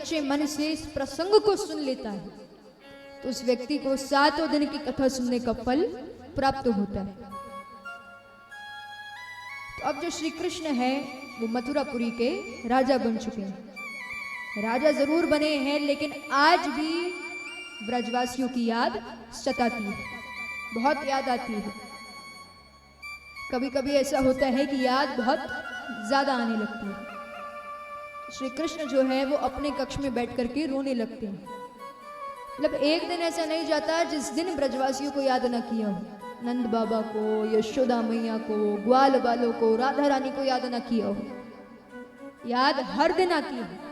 सच्चे मन से इस प्रसंग को सुन लेता है तो उस व्यक्ति को 7 दिन की कथा सुनने का फल प्राप्त होता है। तो अब जो श्री कृष्ण है वो मथुरापुरी के राजा बन चुके हैं। राजा जरूर बने हैं लेकिन आज भी ब्रजवासियों की याद सताती है, बहुत याद आती है। कभी कभी ऐसा होता है कि याद बहुत ज्यादा आने लगती है। श्री कृष्ण जो है वो अपने कक्ष में बैठ करके रोने लगते हैं। मतलब एक दिन ऐसा नहीं जाता जिस दिन ब्रजवासियों को याद न किया हो, नंद बाबा को, यशोदा मैया को, ग्वाल बालों को, राधा रानी को याद न किया हो। याद हर दिन आती है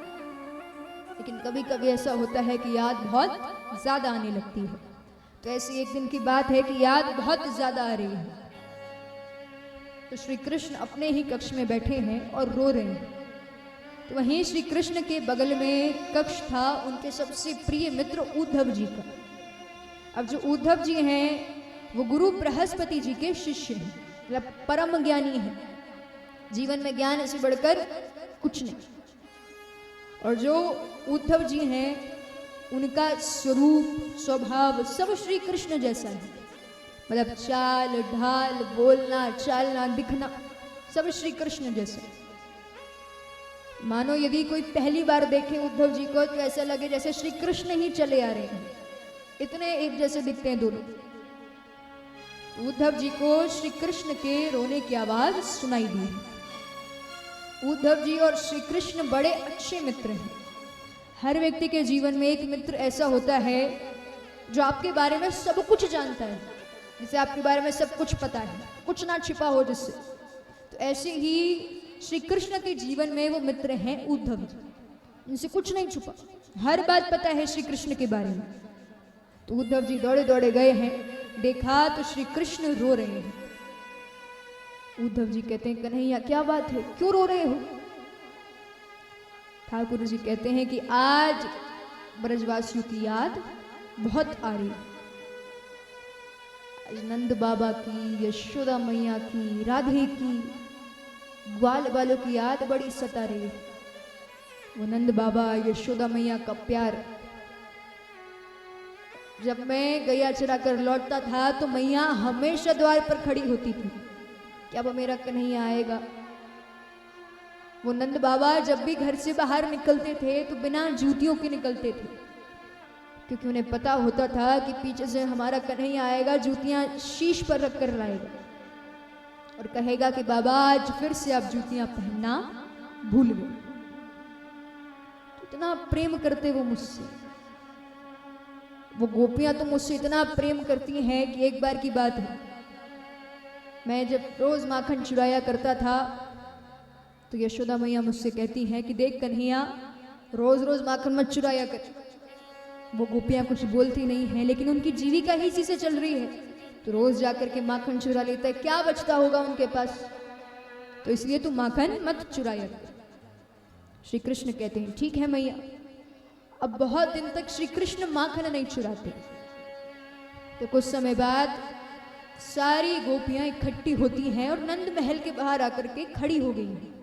लेकिन कभी कभी ऐसा होता है कि याद बहुत ज्यादा आने लगती है। तो ऐसी एक दिन की बात है कि याद बहुत ज्यादा आ रही है। तो श्री कृष्ण अपने ही कक्ष में बैठे हैं और रो रहे हैं। तो वहीं श्री कृष्ण के बगल में कक्ष था उनके सबसे प्रिय मित्र उद्धव जी का। अब जो उद्धव जी हैं वो गुरु बृहस्पति जी के शिष्य हैं, मतलब परम ज्ञानी हैं। जीवन में ज्ञान से बढ़कर कुछ नहीं। और जो उद्धव जी हैं उनका स्वरूप स्वभाव सब श्री कृष्ण जैसा है। मतलब चाल ढाल, बोलना चालना, दिखना सब श्री कृष्ण जैसा। मानो यदि कोई पहली बार देखे उद्धव जी को तो ऐसा लगे जैसे श्री कृष्ण ही चले आ रहे हैं, इतने एक जैसे दिखते हैं दोनों। उद्धव जी को श्री कृष्ण के रोने की आवाज सुनाई दी। उद्धव जी और श्री कृष्ण बड़े अच्छे मित्र हैं। हर व्यक्ति के जीवन में एक मित्र ऐसा होता है जो आपके बारे में सब कुछ जानता है, जिसे आपके बारे में सब कुछ पता है, कुछ ना छिपा हो जिससे। तो ऐसे ही श्री कृष्ण के जीवन में वो मित्र हैं उद्धव जी, उनसे कुछ नहीं छुपा, हर बात पता है श्री कृष्ण के बारे में। तो उद्धव जी दौड़े दौड़े गए हैं, देखा तो श्री कृष्ण रो रहे हैं। उद्धव जी कहते हैं कन्हैया क्या बात है, क्यों रो रहे हो? ठाकुर जी कहते हैं कि आज ब्रजवासियों की याद बहुत आ रही है। आज नंद बाबा की, यशोदा मैया की, राधे की, ग्वाल बालों की याद बड़ी सता रही है। वो नंद बाबा यशोदा मैया का प्यार। जब मैं गैया चरा कर लौटता था तो मैया हमेशा द्वार पर खड़ी होती थी कि अब मेरा कन्हैया आएगा। वो नंद बाबा जब भी घर से बाहर निकलते थे तो बिना जूतियों के निकलते थे, क्योंकि उन्हें पता होता था कि पीछे से हमारा कन्हैया आएगा, जूतियां शीश पर रख कर लाएगा और कहेगा कि बाबा आज फिर से आप जूतियां पहनना भूल गए। इतना प्रेम करते वो मुझसे। वो गोपियां तो मुझसे इतना प्रेम करती हैं कि एक बार की बात है, मैं जब रोज माखन चुराया करता था तो यशोदा मैया मुझसे कहती हैं कि देख कन्हैया रोज रोज माखन मत चुराया कर। वो गोपियां कुछ बोलती नहीं हैं लेकिन उनकी जीविका ही इसी से चल रही है, तो रोज जाकर के माखन चुरा लेता है, क्या बचता होगा उनके पास, तो इसलिए तू माखन मत चुराया कर। श्री कृष्ण कहते हैं ठीक है मैया। अब बहुत दिन तक श्री कृष्ण माखन नहीं चुराते। तो कुछ समय बाद सारी गोपियां इकट्ठी होती हैं और नंद महल के बाहर आकर के खड़ी हो गई हैं।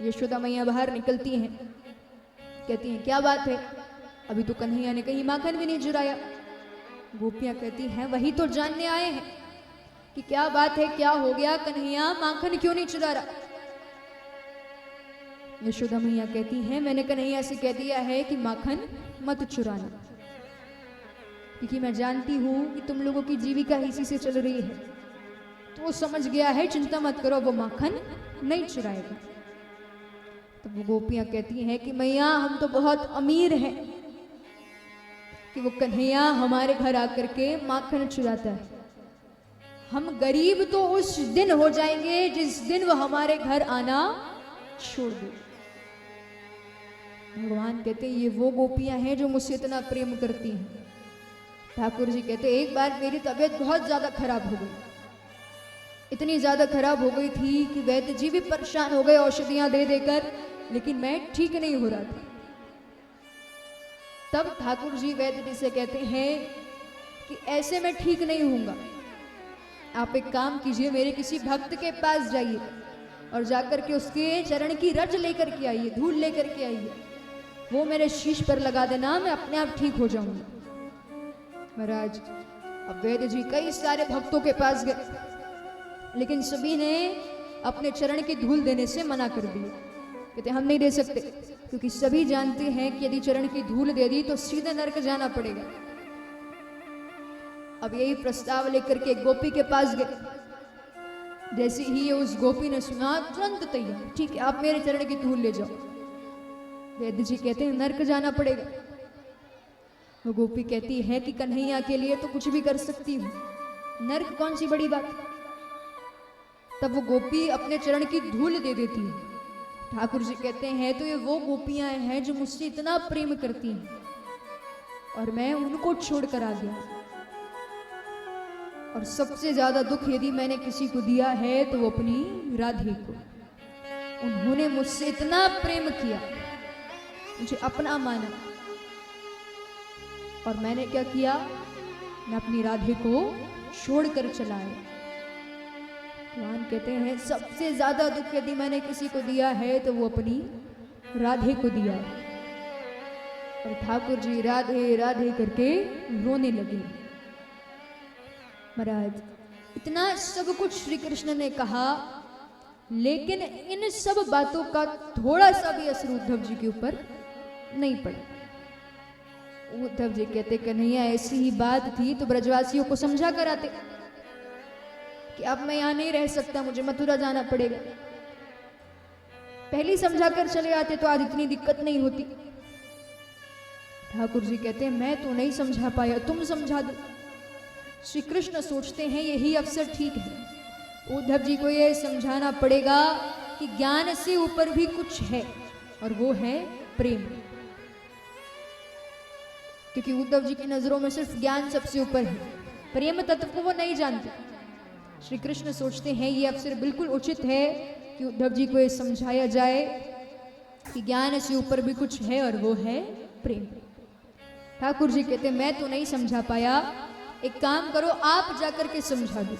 यशोदा मैया बाहर निकलती हैं, कहती हैं क्या बात है, अभी तो कन्हैया ने कहीं माखन भी नहीं चुराया। गोपियां कहती हैं वही तो जानने आए हैं कि क्या बात है, क्या हो गया, कन्हैया माखन क्यों नहीं चुरा रहा। यशोदा मैया कहती हैं मैंने कन्हैया से कह दिया है कि माखन मत चुराना, क्योंकि मैं जानती हूं कि तुम लोगों की जीविका इसी से चल रही है। तो वो समझ गया है, चिंता मत करो, वो माखन नहीं चुराएगा। तो वो गोपियां कहती हैं कि मैया हम तो बहुत अमीर हैं कि वो कन्हैया हमारे घर आकर के माखन चुराता है। हम गरीब तो उस दिन हो जाएंगे जिस दिन वो हमारे घर आना छोड़ दे। भगवान कहते ये वो गोपियां हैं जो मुझसे इतना प्रेम करती हैं। ठाकुर जी कहते एक बार मेरी तबीयत बहुत ज्यादा खराब हो गई, इतनी ज्यादा खराब हो गई थी कि वैद्य जी भी परेशान हो गए औषधियां दे देकर, लेकिन मैं ठीक नहीं हो रहा था। तब ठाकुर जी वैद्य जी से कहते हैं कि ऐसे मैं ठीक नहीं होऊंगा, आप एक काम कीजिए, मेरे किसी भक्त के पास जाइए और जाकर के उसके चरण की रज लेकर के आइए, धूल लेकर के आइए। वो मेरे शीश पर लगा देना, मैं अपने आप ठीक हो जाऊंगी। महाराज अब वैद्य जी कई सारे भक्तों के पास गए, लेकिन सभी ने अपने चरण की धूल देने से मना कर दिया। कहते हम नहीं दे सकते, क्योंकि सभी जानते हैं कि यदि चरण की धूल दे दी तो सीधे नरक जाना पड़ेगा। अब यही प्रस्ताव लेकर के गोपी के पास गए। जैसे ही उस गोपी ने सुना, तुरंत तैयार, ठीक है आप मेरे चरण की धूल ले जाओ। वैद्य जी कहते हैं नरक जाना पड़ेगा। वो गोपी कहती है कि कन्हैया के लिए तो कुछ भी कर सकती हूँ, नरक कौन सी बड़ी बात। तब वो गोपी अपने चरण की धूल दे देती है। ठाकुर जी कहते हैं तो ये वो गोपियां हैं जो मुझसे इतना प्रेम करती हैं और मैं उनको छोड़कर आ गया। और सबसे ज्यादा दुख यदि मैंने किसी को दिया है तो वो अपनी राधे को। उन्होंने मुझसे इतना प्रेम किया, मुझे अपना माना, और मैंने क्या किया, मैं अपनी राधे को छोड़कर चला आया। भगवान कहते हैं सबसे ज्यादा दुख यदि मैंने किसी को दिया है तो वो अपनी राधे को दिया है। और ठाकुर जी राधे राधे करके रोने लगे। महाराज इतना सब कुछ श्री कृष्ण ने कहा, लेकिन इन सब बातों का थोड़ा सा भी असर उद्धव जी के ऊपर नहीं पड़ा। उद्धव जी कहते कन्हैया ऐसी ही बात थी तो ब्रजवासियों को समझा कर आते कि अब मैं यहां नहीं रह सकता, मुझे मथुरा जाना पड़ेगा। पहले समझा कर चले आते तो आज इतनी दिक्कत नहीं होती। ठाकुर जी कहते हैं मैं तो नहीं समझा पाया, तुम समझा दो। श्री कृष्ण सोचते हैं यही अवसर ठीक है, उद्धव जी को यह समझाना पड़ेगा कि ज्ञान से ऊपर भी कुछ है और वो है प्रेम। क्योंकि उद्धव जी की नजरों में सिर्फ ज्ञान सबसे ऊपर है, प्रेम तत्व को वो नहीं जानते। श्री कृष्ण सोचते हैं ये अवसर बिल्कुल उचित है कि उद्धव जी को ये समझाया जाए कि ज्ञान से ऊपर भी कुछ है और वो है प्रेम। ठाकुर जी कहते मैं तो नहीं समझा पाया, एक काम करो आप जाकर के समझा दो।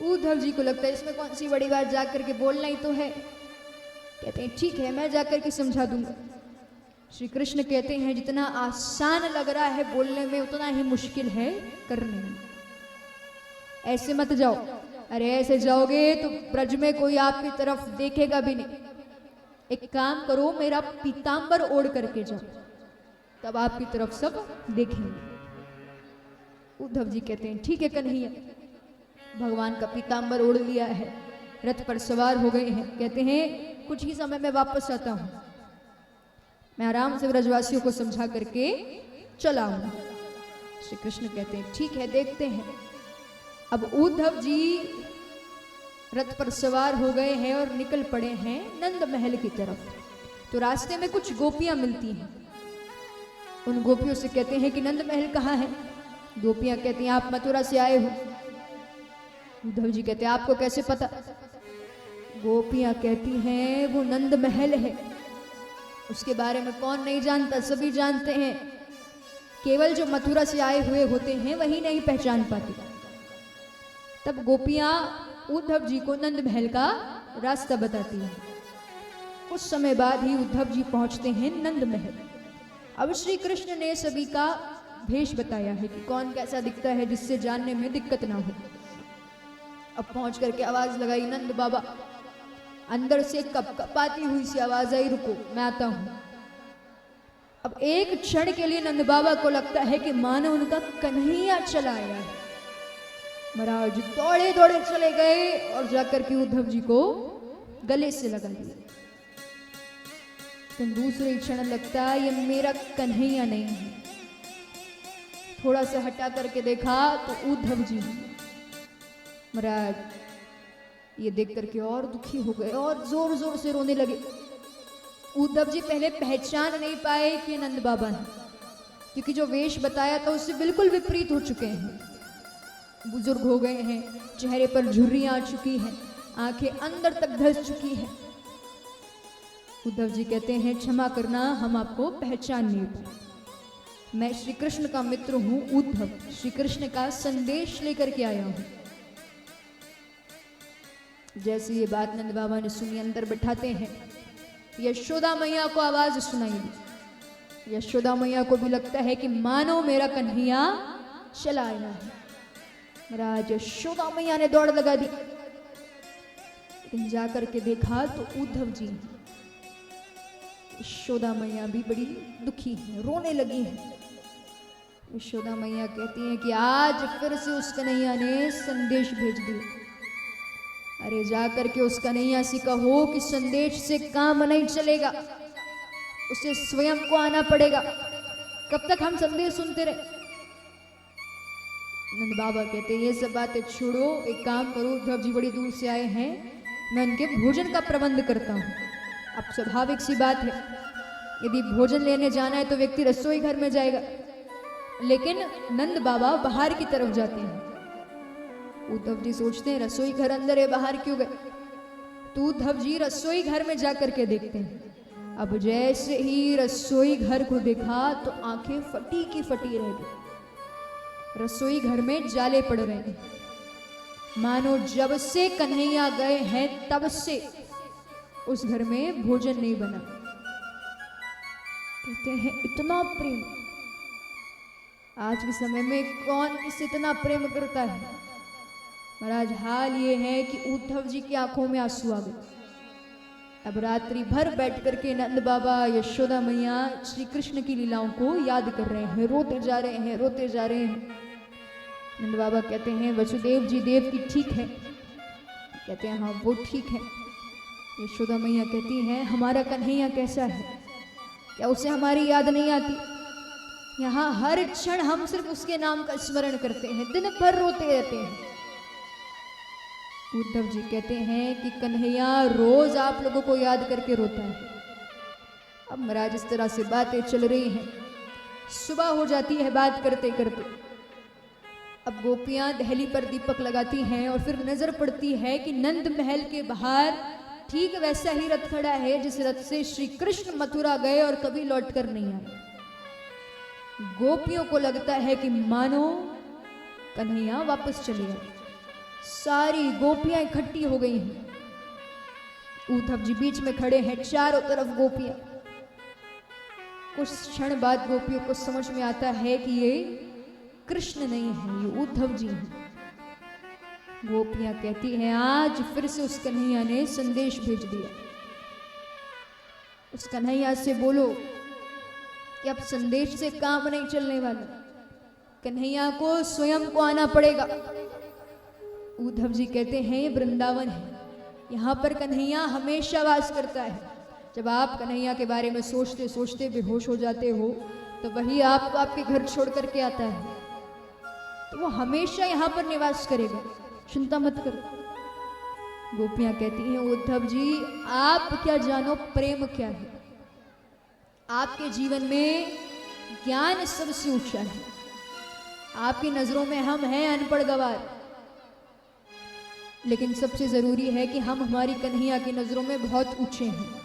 उद्धव जी को लगता है इसमें कौन सी बड़ी बात, जाकर के बोलना ही तो है। कहते हैं ठीक है मैं जाकर के समझा दूंगा। श्री कृष्ण कहते हैं जितना आसान लग रहा है बोलने में उतना ही मुश्किल है करने में। ऐसे मत जाओ, अरे ऐसे जाओगे तो ब्रज में कोई आपकी तरफ देखेगा भी नहीं। एक काम करो मेरा पीतांबर ओढ़ करके जाओ, तब आपकी तरफ सब देखेंगे। उद्धव जी कहते हैं ठीक है कन्हैया। भगवान का पीतांबर ओढ़ लिया है, रथ पर सवार हो गए हैं। कहते हैं कुछ ही समय में वापस आता हूं, मैं आराम से ब्रजवासियों को समझा करके चला हूं। श्री कृष्ण कहते हैं ठीक है देखते हैं। अब उद्धव जी रथ पर सवार हो गए हैं और निकल पड़े हैं नंद महल की तरफ। तो रास्ते में कुछ गोपियां मिलती हैं। उन गोपियों से कहते हैं कि नंद महल कहाँ है। गोपियां कहती हैं आप मथुरा से आए हो। उद्धव जी कहते हैं आपको कैसे पता। गोपियां कहती हैं वो नंद महल है, उसके बारे में कौन नहीं जानता, सभी जानते हैं, केवल जो मथुरा से आए हुए होते हैं वही नहीं पहचान पाते। तब गोपियां उद्धव जी को नंद महल का रास्ता बताती हैं। कुछ समय बाद ही उद्धव जी पहुंचते हैं नंद महल। अब श्री कृष्ण ने सभी का भेष बताया है कि कौन कैसा दिखता है जिससे जानने में दिक्कत ना हो। अब पहुंच करके आवाज लगाई नंद बाबा। अंदर से कपकपाती हुई सी आवाज आई रुको मैं आता हूं। अब एक क्षण के लिए नंद बाबा को लगता है कि मानो उनका कन्हैया चला आया है। महाराज दौड़े दौड़े चले गए और जाकर के उद्धव जी को गले से लगा लिया। तो दूसरे क्षण लगता है ये मेरा कन्हैया नहीं है। थोड़ा सा हटा करके देखा तो उद्धव जी। महाराज ये देख करके और दुखी हो गए और जोर जोर से रोने लगे। उद्धव जी पहले पहचान नहीं पाए कि नंद बाबा हैं, क्योंकि जो वेश बताया था उससे बिल्कुल विपरीत हो चुके हैं। बुजुर्ग हो गए हैं, चेहरे पर झुर्रियां आ चुकी हैं, आंखें अंदर तक धंस चुकी हैं। उद्धव जी कहते हैं क्षमा करना हम आपको पहचान नहीं पाए। मैं श्री कृष्ण का मित्र हूं उद्धव, श्री कृष्ण का संदेश लेकर के आया हूं। जैसे ये बात नंद बाबा ने सुनी अंदर बैठाते हैं। यशोदा मैया को आवाज सुनाई दी। यशोदा मैया को भी लगता है कि मानो मेरा कन्हैया चला आया है। महाराज यशोदा मैया ने दौड़ लगा दी, लेकिन जाकर के देखा तो उद्धव जी। यशोदा मैया भी बड़ी दुखी है, रोने लगी है। यशोदा मैया कहती हैं कि आज फिर से उस कन्हैया ने संदेश भेज दिया। अरे जाकर के उस कन्हैया से कहो कि संदेश से काम नहीं चलेगा, उसे स्वयं को आना पड़ेगा। कब तक हम संदेश सुनते रहे? नंद बाबा कहते हैं ये सब बातें छोड़ो, एक काम करो, उद्धव जी बड़ी दूर से आए हैं, मैं उनके भोजन का प्रबंध करता हूँ। अब स्वाभाविक सी बात है, यदि भोजन लेने जाना है तो व्यक्ति रसोई घर में जाएगा, लेकिन नंद बाबा बाहर की तरफ जाते हैं। उद्धव जी सोचते हैं रसोई घर अंदर है, बाहर क्यों गए? तो उद्धव जी रसोई घर में जाकर के देखते हैं। अब जैसे ही रसोई घर को देखा तो आंखें फटी की फटी रह गई। रसोई घर में जाले पड़ रहे हैं, मानो जब से कन्हैया गए हैं तब से उस घर में भोजन नहीं बना। कहते हैं इतना प्रेम, आज के समय में कौन किससे इतना प्रेम करता है? महाराज हाल ये है कि उद्धव जी की आंखों में आंसू आ गए। अब रात्रि भर बैठ करके नंद बाबा यशोदा मैया श्री कृष्ण की लीलाओं को याद कर रहे हैं, रोते जा रहे हैं, रोते जा रहे हैं। नंद बाबा कहते हैं वसुदेव जी देव की ठीक है? कहते हैं हाँ वो ठीक है। यशोदा मैया कहती हैं हमारा कन्हैया कैसा है? क्या उसे हमारी याद नहीं आती? यहाँ हर क्षण हम सिर्फ उसके नाम का स्मरण करते हैं, दिन भर रोते रहते हैं। उद्धव जी कहते हैं कि कन्हैया रोज आप लोगों को याद करके रोता है। अब महाराज इस तरह से बातें चल रही हैं, सुबह हो जाती है बात करते करते। अब गोपियां दहली पर दीपक लगाती हैं और फिर नजर पड़ती है कि नंद महल के बाहर ठीक वैसा ही रथ खड़ा है जिस रथ से श्री कृष्ण मथुरा गए और कभी लौटकर नहीं आए। गोपियों को लगता है कि मानो कन्हैया वापस चले गए। सारी गोपियां इकट्ठी हो गई हैं। उद्धव जी बीच में खड़े हैं, चारों तरफ गोपियां। कुछ क्षण बाद गोपियों को समझ में आता है कि ये कृष्ण नहीं है, ये उद्धव जी हैं। गोपियां कहती हैं आज फिर से उस कन्हैया ने संदेश भेज दिया। उस कन्हैया से बोलो कि अब संदेश से काम नहीं चलने वाला, कन्हैया को स्वयं को आना पड़ेगा। उद्धव जी कहते हैं ये वृंदावन है, यहाँ पर कन्हैया हमेशा वास करता है। जब आप कन्हैया के बारे में सोचते सोचते बेहोश हो जाते हो तो वही आपको आपके घर छोड़ करके आता है, तो वो हमेशा यहाँ पर निवास करेगा, चिंता मत करो। गोपियां कहती हैं उद्धव जी आप क्या जानो प्रेम क्या है? आपके जीवन में ज्ञान सबसे ऊंचा है, आपकी नजरों में हम हैं अनपढ़ गवार, लेकिन सबसे जरूरी है कि हम हमारी कन्हैया की नजरों में बहुत ऊंचे हैं।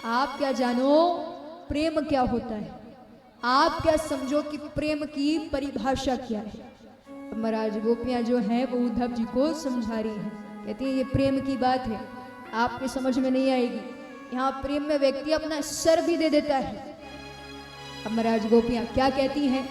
आप क्या जानो प्रेम क्या होता है? आप क्या समझो कि प्रेम की परिभाषा क्या है? अब महाराज गोपियां जो हैं वो उद्धव जी को समझा रही हैं, कहती हैं ये प्रेम की बात है, आपके समझ में नहीं आएगी। यहाँ प्रेम में व्यक्ति अपना सर भी दे देता है। अब महाराज गोपियां क्या कहती हैं?